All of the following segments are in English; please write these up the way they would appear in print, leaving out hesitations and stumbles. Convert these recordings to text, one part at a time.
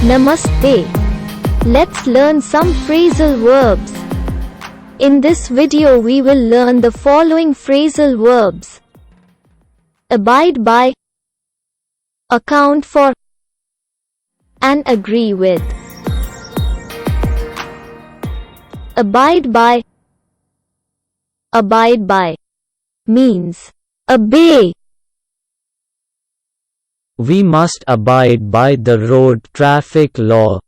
Namaste. Let's learn some phrasal verbs. In this video we will learn the following phrasal verbs: abide by, account for, and agree with. Abide by. Abide by means obey. We must abide by the road traffic law.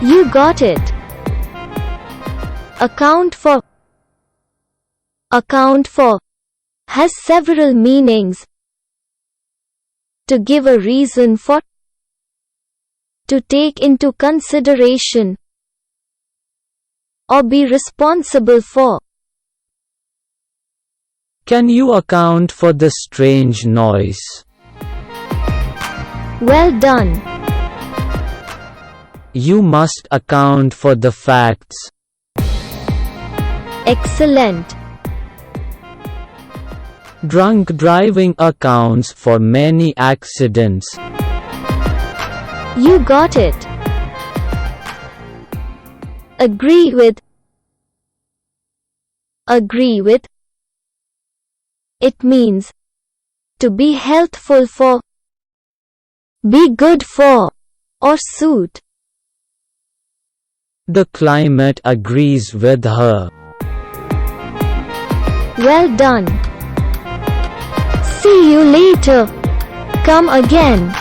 You got it. Account for. Account for has several meanings: to give a reason for, to take into consideration, or be responsible for. Can you account for the strange noise? Well done. You must account for the facts. Excellent. Drunk driving accounts for many accidents. You got it. Agree with. Agree with. It means to be helpful for, be good for, or suit. The climate agrees with her. Well done. See you later. Come again.